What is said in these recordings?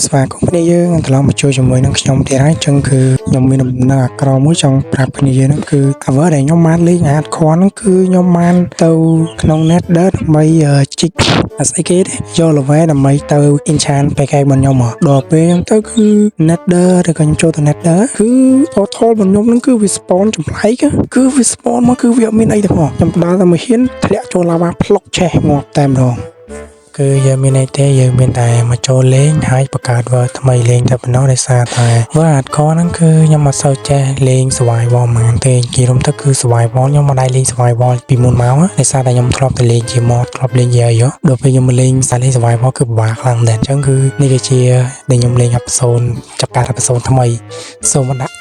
ស្វាគមន៍គ្នាយើងត្រឡប់មកជួយជាមួយនឹងខ្ញុំទៀតហើយចឹងគឺខ្ញុំមានដំណឹងអាក្រក់មួយចង់ប្រាប់គ្នាយើងហ្នឹងគឺ cover ដែលខ្ញុំបានលេងអាតខនហ្នឹងគឺខ្ញុំបានទៅក្នុង net ដើម្បីជីកស្អីគេទេយក level ដើម្បីទៅ enchant បែកឯរបស់ខ្ញុំមកដល់ពេលហ្នឹងទៅគឺ nether ឬក៏ខ្ញុំចូលទៅ nether គឺ portal របស់ខ្ញុំហ្នឹងគឺវា spawn ចម្លែកគឺវា spawn មកគឺវាអត់មានអីទេផងខ្ញុំដល់តែមួយហ៊ានធ្លាក់ចូល lava ផ្លុកឆេះងាប់តែម្ដងគឺយើងមានអីទេយើងមានតែមកចូលលេងហើយបង្កើត world ថ្មីលេងតែប៉ុណ្ណោះដោយសារតែ world hardcore ហ្នឹងគឺខ្ញុំអត់សូវចេះលេង survival ហ្មងទេនិយាយរួមទៅគឺ survival ខ្ញុំមិនដែរលេង survival ពីមុនមកដោយសារតែខ្ញុំធ្លាប់តែលេងជា mod ធ្លាប់លេងជាអីដល់ពេលខ្ញុំមកលេងសារលេង survival គឺពិបាកខ្លាំងមែនអញ្ចឹងគឺនេះគឺជាដែលខ្ញុំលេង episode ចាប់ការ episode ថ្មីសូមដាក់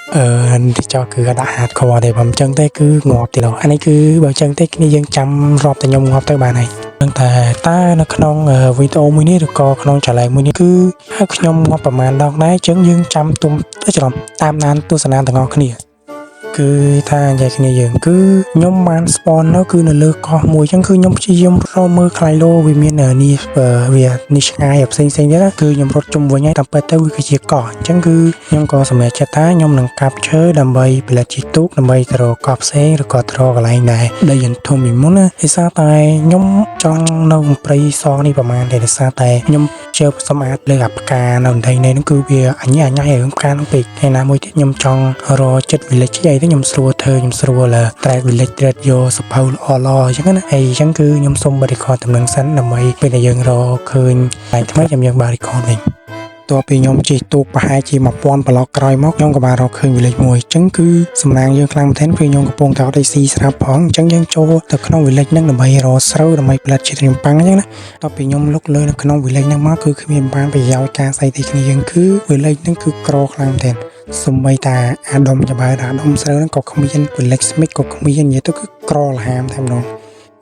ទីចោគឺដាក់ hardcore ទេបើមិនអញ្ចឹងទេគឺងាប់ទីនោះអានេះគឺបើអញ្ចឹងទេគ្នាយើងចាំរាប់តែខ្ញុំងាប់ទៅបានហើយនឹងតែនៅក្នុងវីដេអូមួយនេះឬក៏ក្នុងចល័យមួយនេះគឺហើយខ្ញុំងាប់ប្រហែលដងដែរអញ្ចឹងយើងចាំទុំច្រឡំតាមដានទស្សនាទាំងអស់គ្នាគឺថានិយាយគ្នាយើងគឺខ្ញុំបាន spawn នៅគឺនៅលើកោះមួយអញ្ចឹងគឺខ្ញុំព្យាយាមរកមើលខ្លាយលោវាមាននេះវានេះឆ្ងាយផ្សេងទៀតគឺខ្ញុំរត់ជុំវិញហើយតាមពិតទៅវាគឺជាកោះអញ្ចឹងគឺខ្ញុំក៏សម្រេចចិត្តថាខ្ញុំនឹងកាប់ឈើដើម្បីផលិតជីទូកដើម្បីទៅរកកោះផ្សេងឬក៏ទៅរកកន្លែងដែរដីយន្តធំពីមុនណាដោយសារតែខ្ញុំចង់នៅព្រៃសនេះប្រហែលតែដោយសារតែខ្ញុំជើបសម្អាតលើអាផ្កានៅដីនេះគឺវាអញញ៉ៃរឿងផ្កានោះពេកហើយណាមួយទៀតខ្ញុំចង់រកចិត្ត village អីខ្ញុំស្រួលធ្វើខ្ញុំស្រួលត្រែក village ត្រែកយកសភៅល្អៗអញ្ចឹងណាហើយអញ្ចឹងគឺខ្ញុំសុំបរិខតំណឹងសិនដើម្បីពេលដែលយើងរកឃើញតែថ្មីខ្ញុំយើងបរិខវិញតើពេលខ្ញុំជិះទូកប្រហែលជា1000ប្លុកក្រោយមកខ្ញុំក៏បានរកឃើញ village មួយអញ្ចឹងគឺសំណាងយើងខ្លាំងមែនទែនពេលខ្ញុំកំពុងតែអត់អីស៊ីស្រាប់ផងអញ្ចឹងយើងចូលទៅក្នុង village ហ្នឹងដើម្បីរកស្រូវដើម្បីផលិតជាត្រៀមប៉ាំងអញ្ចឹងណាតើពេលខ្ញុំលុកលើនៅក្នុង village ហ្នឹងមកគឺគ្មានបានប្រយោជន៍ការស្អីទីគ្នាយើងគឺ village ហ្នឹងគឺក្រខ្លាំងមែនទែនសំបីតាអាដុំច្បើអាដុំស្រូវហ្នឹងក៏គ្មាន village smith ក៏គ្មាននិយាយទៅគឺក្រលហាមតែម្ដង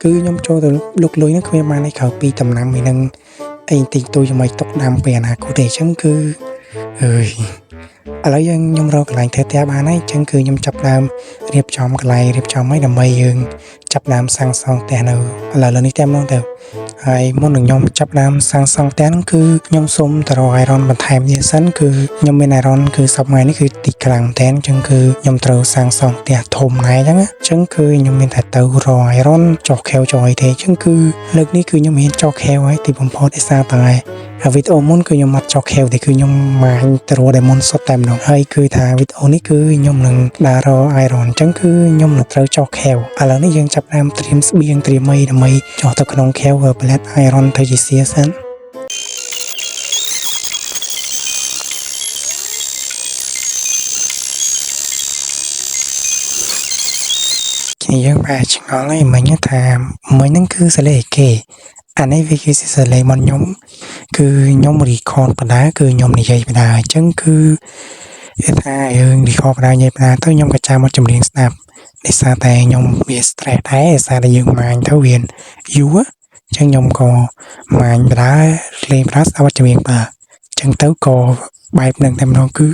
គឺខ្ញុំចូលទៅលុកលុយហ្នឹងគ្មានបានអីក្រៅពីដំណាំឯហ្នឹងអីតិចតួចដើម្បីຕົកដាំពេលអនាគតទេអញ្ចឹងគឺអើយឥឡូវខ្ញុំរកកន្លែងធ្វើផ្ទះបានហើយអញ្ចឹងគឺខ្ញុំចាប់ដើមរៀបចំកន្លែងរៀបចំឲ្យដើម្បីយើងចាប់ដើមសាងសង់ផ្ទះនៅឥឡូវនេះតែម្ដងទៅហើយមុននឹងខ្ញុំចាប់ដើមសាងសង់ផ្ទះហ្នឹងគឺខ្ញុំសុំទៅរក iron បន្ថែមទៀតសិនគឺខ្ញុំមាន iron គឺសប្តាហ៍នេះគឺតិចខ្លាំងមែនអញ្ចឹងគឺខ្ញុំត្រូវសាងសង់ផ្ទះធំណាស់អញ្ចឹងគឺខ្ញុំមានតែទៅរក iron ចុះខែវចុះអីទេអញ្ចឹងគឺលើកនេះគឺខ្ញុំមានចុះខែវហើយទីបំផុតឯសារតែវីដេអូមុនគឺខ្ញុំអត់ចុះខែវទេគឺខ្ញុំមាញទៅរក diamond សុទ្ធតែម្ដងហើយគឺថាវីដេអូនេះគឺខ្ញុំនឹងដើររក iron អញ្ចឹងគឺខ្ញុំនឹងត្រូវចុះខែវឥឡូវនេះយើងចាប់ដើមត្រៀមស្បៀងត្រៀមអីដើម្បីចុះទៅក្នុងខែវផលិត iron ទៅជាសៀសិនយើងបែរឆ្ងល់ហើយមិញថាមិញហ្នឹងគឺសលេងគេអានេះវាគឺជាសលេងរបស់ខ្ញុំគឺខ្ញុំ record បណ្ដាគឺខ្ញុំនិយាយបណ្ដាអញ្ចឹងគឺគេថាយើង record បណ្ដានិយាយបណ្ដាទៅខ្ញុំក៏ចាំមកចម្រៀងស្ដាប់ដោយសារតែខ្ញុំវា stress ដែរដោយសារតែយើងមាញទៅវាយូរអញ្ចឹងខ្ញុំក៏មាញបណ្ដាលេងបណ្ដាស្ដាប់ចម្រៀងបាទអញ្ចឹងទៅក៏បែបហ្នឹងតែម្ដងគឺ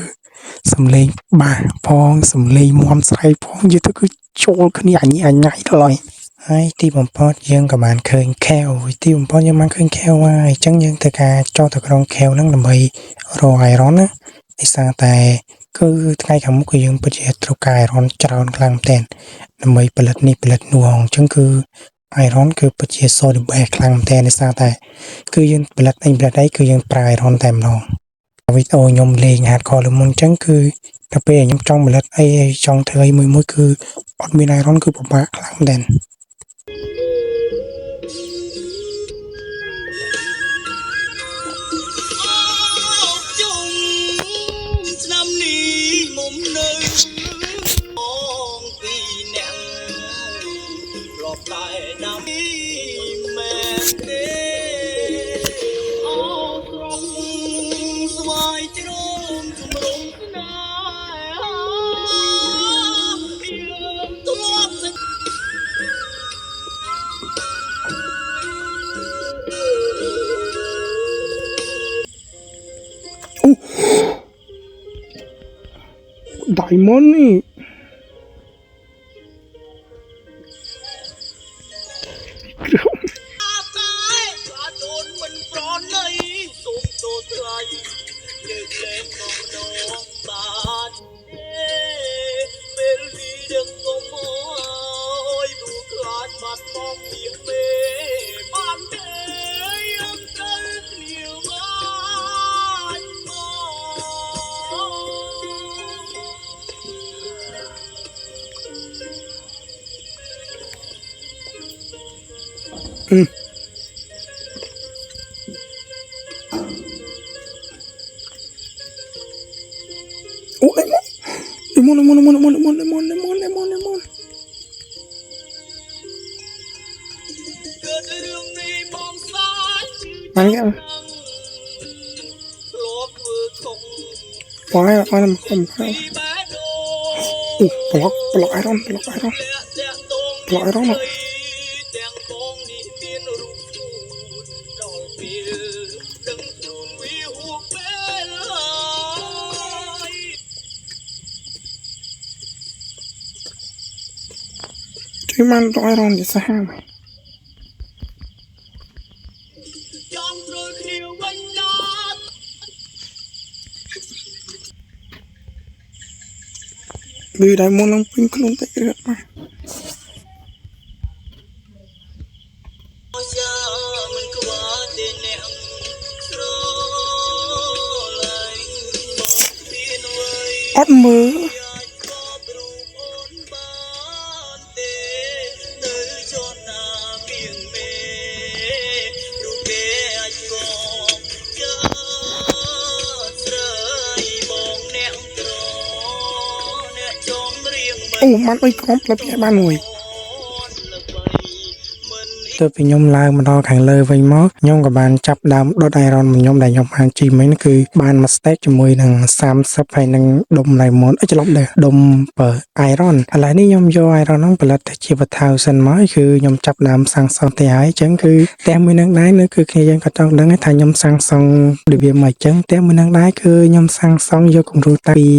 សំឡេងបាសផងសំឡេងមមស្រែកផងនិយាយទៅគឺចូលគ្នាអញញ៉ៃដល់ហើយទីបំផុតយើងក៏បានឃើញខែវទីបំផុតយើងបានឃើញខែវហើយអញ្ចឹងយើងត្រូវការចុះទៅក្នុងខែវហ្នឹងដើម្បីរក iron ណាដោយសារតែគឺថ្ងៃខាងមុខគឺយើងពិតជាត្រូវការ iron ច្រើនខ្លាំងមែនដើម្បីផលិតនេះផលិតនោះអញ្ចឹងគឺ iron គឺពិតជា solid ខ្លាំងមែនដោយសារតែគឺយើងផលិតអីគឺយើងប្រើ iron តែម្ដងវីដេអូខ្ញុំលេង hardcore លើមុនអញ្ចឹងគឺតែពេលខ្ញុំចង់ផលិតអីចង់ធ្វើអីមួយគឺអត់មាន iron គឺពិបាកខ្លាំងមែនDiamond នេះ โอ้เลมอนมาเนี่ยปล่อยปล่อยน้ำผมปลอกไอรอนอ่ะที่มันปลอกไอรอนดิสห้าไหมดูได้มองลงพิงคลุนแต่เกิดมาอดมือโอ้มันไปกรอบแล้วพี่บ้านหน่วยตัวเป็นยมลายมันรอขังเลยไปมั้งยมกับบานจับดำรถไอรอนมันยมได้ยมพันจีไหมนั่นคือบานมาสเต็กจมูกหนึ่ง30ไปหนึ่งดมไหลมอนจะลบเด้อดมเปิดไอรอนอะไรนี่ยมโยไอรอนน้องเปิดแต่ชีวเท้าเส้นไม้คือยมจับดำสั่งสองแต่หายจังคือแต่มือนังได้นั่นคือแค่ยังก็ต้องดังให้ทายยมสั่งสองดูเบียใหม่จังแต่มือนังได้คือยมสั่งสองโยกงรูตาปี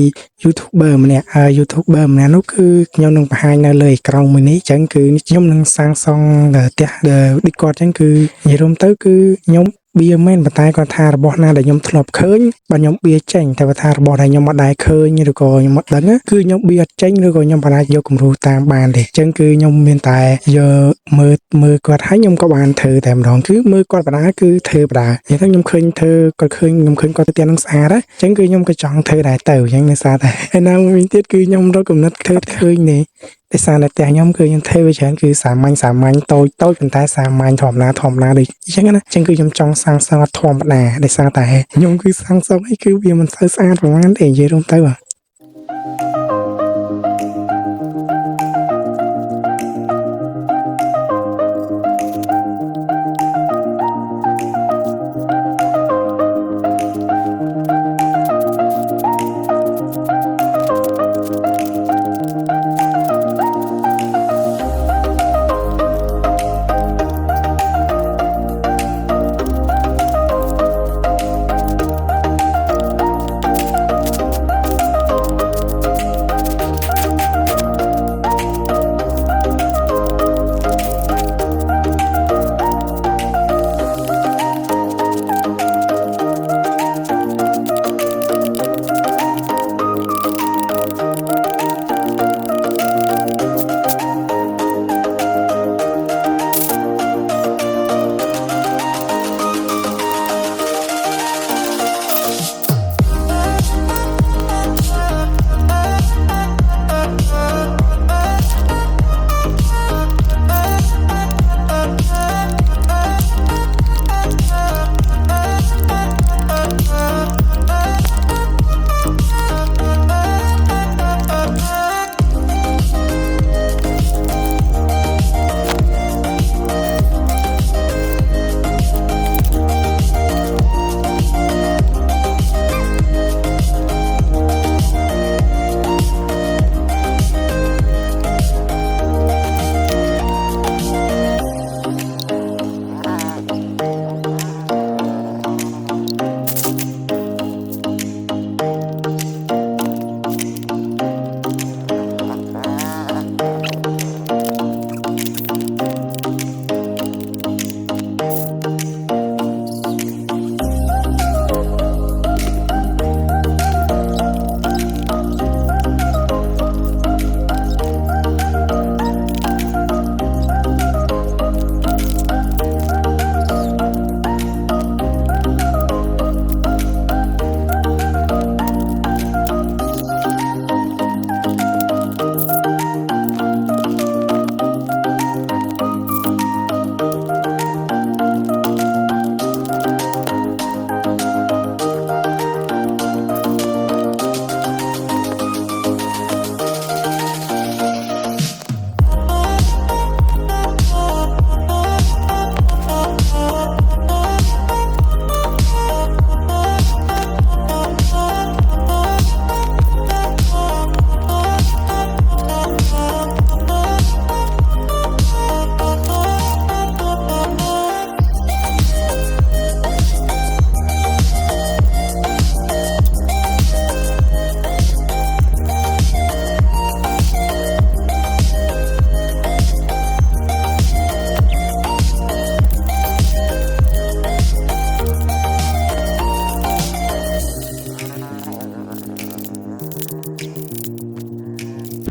ยูทูบเบอร์มันเนี่ยยูทูบเบอร์มันนั่นคือยมนึงไปหายนั่นเลยกรองมือนี้จังคือยมนึงสั่งสองเดอดิกอดจังคืออย่ารวมเต้คือยมเบียแม่นบตายก็ทาระบอหน้าได้ยมถลบเคินบัดยมเบียเจงแต่ว่าทาระบอได้ยมมาได้เคินหรือก็ยมมาดังคือยมเบียเจงหรือก็ยมปนายกมรูตามบานเด็กจังคือยมเมียนตายเยอะมือกอดให้ยมก็บานเธอแต่มรองคือมือกอดปนาคือเธอปนาอย่างทั้งยมเคยเธอก็เคยยมเคยก็เตียนนังสาระจังคือยมก็จ้องเธอได้เต่ายังในสาแต่ไอ้นางมีเทียคือยมเรากำนัดเธอเคยเนี่ยแต่สารแต่ยมคือยมเทวิชันคือสามัญโตเป็นท้ายสามัญถอมนาดิฉันก็นะจังคือยมจองสร้างสวัสดิ์ถอมนาได้สร้างแต่ยมคือสร้างสวัสดิ์ให้คือเบียมันสะอาดประมาณนั้นเองเยอะลงเต้า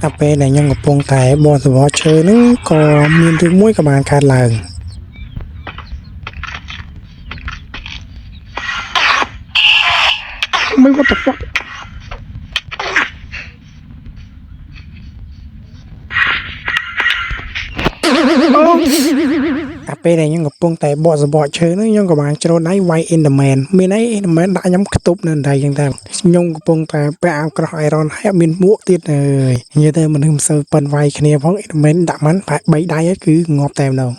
អាពេលដែលខ្ញុំកំពុងតែបោះសវឈើហ្នឹងក៏មានរឿងមួយក៏បានកើតឡើងមិន what the fuck អាពេលដែលខ្ញុំកំពុងតែបកសបកឈើហ្នឹងខ្ញុំក៏បានជ្រោដៃវាយ Enderman មានអី Enderman ដាក់ខ្ញុំខ្ទប់នៅដៃចឹងតែខ្ញុំកំពុងតែពាក់អាវក្រោះ Iron ហើយអត់មានមួកទៀតអើយនិយាយទៅមនុស្សមិនសូវប៉ិនវាយគ្នាផង Enderman ដាក់មិនប្រហែល3ដៃហើយគឺងាប់តែម្ដង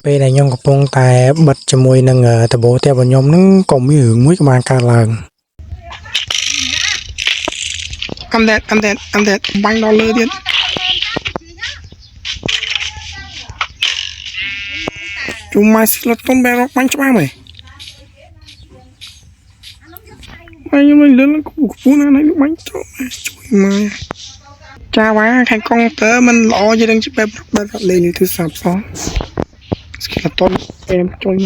ពេលដែលខ្ញុំកំពុងតែបិទជាមួយនឹងតបោតែរបស់ខ្ញុំហ្នឹងក៏មានរឿងមួយក៏បានកើតឡើងអំដែតបាញ់ដល់លើទៀតជុំមកស្លុតតុនបែរបាញ់ច្បាស់មែនខ្ញុំមិនលឿនគូគូណាស់បាញ់ចូលជួយមកចាវ៉ាខាងកុងទ័រมันល្អជាងបែបលេងទូរស័ព្ទផងស្គីឡតុនអេមជួយ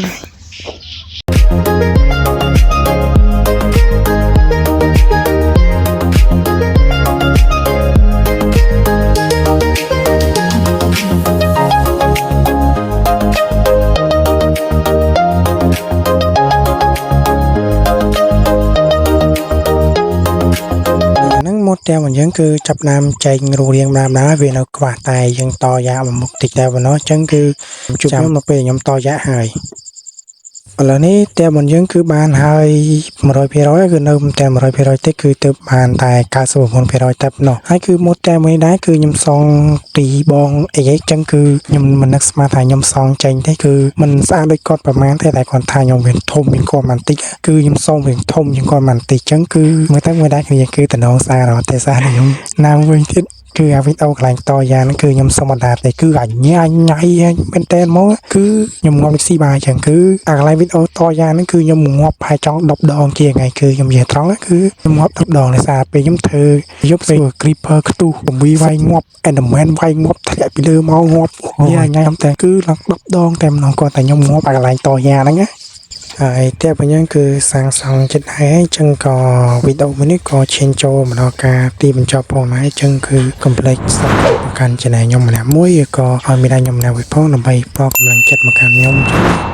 មកតែមកយើងគឺចាប់ដើមចែករੂរៀងដើមដែរវានៅខ្វះតែយើងតយ៉ាមកមុខតិចតែប៉ុណ្ណោះអញ្ចឹងគឺជួបខ្ញុំមកពេលខ្ញុំតយ៉ាហើយឥឡូវនេះតែមកយើងគឺបានហើយ 100% គឺនៅតែ 100% ទេគឺទៅបានតែ 99% តែប៉ុណ្ណោះហើយគឺមកតែមួយដែរគឺខ្ញុំសងទីបងអីអញ្ចឹងគឺខ្ញុំមិននឹកស្មានថាខ្ញុំសងចេញទេគឺមិនស្អាតដូចគាត់ប្រហែលទេតែគាត់ថាខ្ញុំវាធំមានគាត់មិនតិចគឺខ្ញុំសងវាធំជាងគាត់មិនតិចអញ្ចឹងគឺមើលទៅមួយដែរគឺតំណងសារអត់ទេសារខ្ញុំណាមវិញទៀតគឺអាវីដេអូកន្លែងតយ៉ាហ្នឹងគឺខ្ញុំសុំអត់ដែរទេគឺអញ៉ៃមែនតើមកគឺខ្ញុំងាប់ស៊ីបាយចឹងគឺអាកន្លែងវីដេអូតយ៉ាហ្នឹងគឺខ្ញុំងាប់ហើយចង់10ដងជាងថ្ងៃគឺខ្ញុំនិយាយត្រង់គឺខ្ញុំងាប់10ដងដោយសារពេលខ្ញុំធ្វើយប់ពេល creeper ខ្ទុះបំវីវាយងាប់ Enderman វាយងាប់ធ្លាក់ពីលើមកងាប់ញ៉ៃខ្ញុំតែគឺឡើង10ដងតែម្ដងគាត់តែខ្ញុំងាប់អាកន្លែងតយ៉ាហ្នឹងណាហើយតែបងយើងគឺសាងសង់ចិត្តហើយអញ្ចឹងក៏វីដេអូមួយនេះក៏ឈានចូលមកដល់ការទីបញ្ចប់ផងដែរអញ្ចឹងគឺ complex សកម្មកម្មកាន់ channel ខ្ញុំម្នាក់មួយក៏ឲ្យមានខ្ញុំម្នាក់មួយផងដើម្បីផ្ដល់កម្លាំងចិត្តមកកាន់ខ្ញុំ